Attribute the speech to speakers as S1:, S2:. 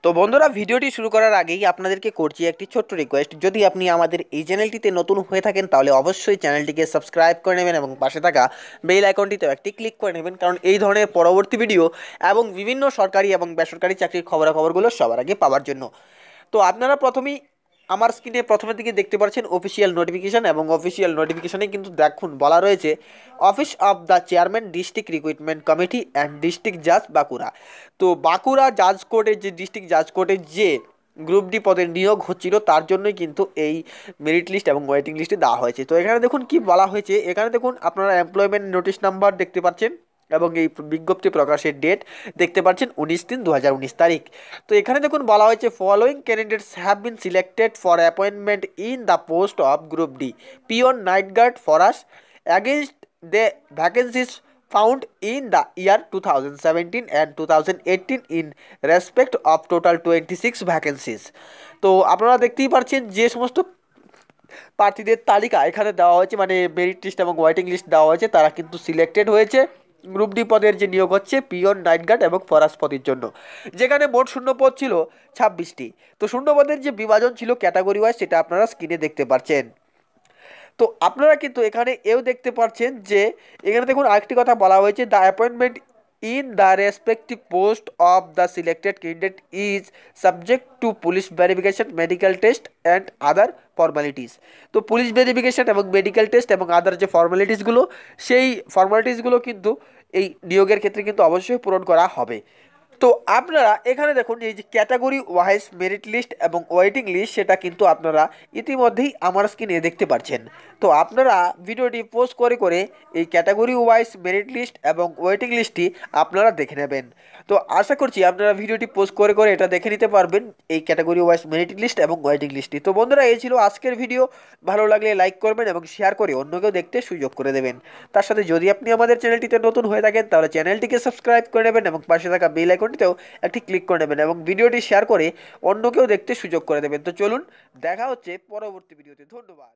S1: তো বন্ধুরা, ভিডিওটি শুরু করার আগেই আপনাদেরকে করছি একটি ছোট্ট রিকোয়েস্ট। যদি আপনি আমাদের এই চ্যানেলটিতে নতুন হয়ে থাকেন তাহলে অবশ্যই চ্যানেলটিকে সাবস্ক্রাইব করে নেবেন এবং পাশে থাকা বেল আইকনটিতেও একটি ক্লিক করে নেবেন, কারণ এই ধরনের পরবর্তী ভিডিও এবং বিভিন্ন সরকারি এবং বেসরকারি চাকরির খবরাখবরগুলো সবার আগে পাওয়ার জন্য। তো আপনারা প্রথমেই আমার স্ক্রিনে প্রথমের দিকে দেখতে পাচ্ছেন অফিসিয়াল নোটিফিকেশান, এবং অফিসিয়াল নোটিফিকেশানে কিন্তু দেখুন বলা রয়েছে office of the chairman district recruitment committee and district জাজ বাঁকুড়া। তো বাঁকুড়া জাজ কোর্টের যে ডিস্ট্রিক্ট জাজ কোর্টের যে গ্রুপ ডি পদের নিয়োগ হচ্ছিল তার জন্যই কিন্তু এই মেরিট লিস্ট এবং ওয়েটিং লিস্টে দেওয়া হয়েছে। তো এখানে দেখুন কি বলা হয়েছে, এখানে দেখুন আপনারা এমপ্লয়মেন্ট নোটিশ নাম্বার দেখতে পাচ্ছেন এবং এই বিজ্ঞপ্তি প্রকাশের ডেট দেখতে পাচ্ছেন 19/3/2019 তারিখ। তো এখানে দেখুন বলা হয়েছে following candidates have been selected for appointment in the post of group D peon night guard ফরাস against the vacancies found in the year 2017 and 2018 in respect of total 26 vacancies। তো আপনারা দেখতেই পাচ্ছেন যে সমস্ত প্রার্থীদের তালিকা এখানে দেওয়া হয়েছে, মানে মেরিট লিস্ট এবং ওয়েটিং লিস্ট দেওয়া হয়েছে, তারা কিন্তু সিলেক্টেড হয়েছে গ্রুপ ডি পদের যে নিয়োগ হচ্ছে পিওন নাইট গার্ড এবং ফরাস পদের জন্য, যেখানে মোট শূন্যপদ ছিল 26টি। তো শূন্যপদের যে বিভাজন ছিল ক্যাটাগরি ওয়াইজ সেটা আপনারা স্ক্রিনে দেখতে পাচ্ছেন। তো আপনারা কিন্তু এখানে এও দেখতে পাচ্ছেন যে এখানে দেখুন আরেকটি কথা বলা হয়েছে, the appointment in the respective post of the selected candidate is subject to police verification medical test and other formalities. তো পুলিশ ভেরিফিকেশন এবং মেডিকেল টেস্ট এবং আদার যে ফর্মালিটিসগুলো, সেই ফর্মালিটিসগুলো কিন্তু এই নিয়োগের ক্ষেত্রে কিন্তু অবশ্যই পূরণ করা হবে। তো আপনারা এখানে দেখুন এই যে ক্যাটাগরি ওয়াইজ মেরিট লিস্ট এবং ওয়েটিং লিস্ট সেটা কিন্তু আপনারা ইতিমধ্যেই আমার স্ক্রিনে দেখতে পাচ্ছেন। তো আপনারা ভিডিওটি পোস্ট করে করে এই ক্যাটাগরি ওয়াইজ মেরিট লিস্ট এবং ওয়েটিং লিস্টটি আপনারা দেখে নেবেন। তো আশা করছি আপনারা ভিডিওটি পোস্ট করে করে এটা দেখে নিতে পারবেন, এই ক্যাটাগরি ওয়াইজ মেরিট লিস্ট এবং ওয়েটিং লিস্টটি। তো বন্ধুরা, এই ছিল আজকের ভিডিও। ভালো লাগলে লাইক করবেন এবং শেয়ার করে অন্যকেও দেখতে সুযোগ করে দেবেন। তার সাথে যদি আপনি আমাদের চ্যানেলটিতে নতুন হয়ে থাকেন তাহলে চ্যানেলটিকে সাবস্ক্রাইব করে নেবেন এবং পাশে থাকা বেল আইকনটিতেও একটি ক্লিক করে নেবেন এবং ভিডিওটি শেয়ার করে অন্যকেও দেখতে সুযোগ করে দেবেন। তো চলুন, দেখা হচ্ছে পরবর্তী ভিডিওতে। ধন্যবাদ।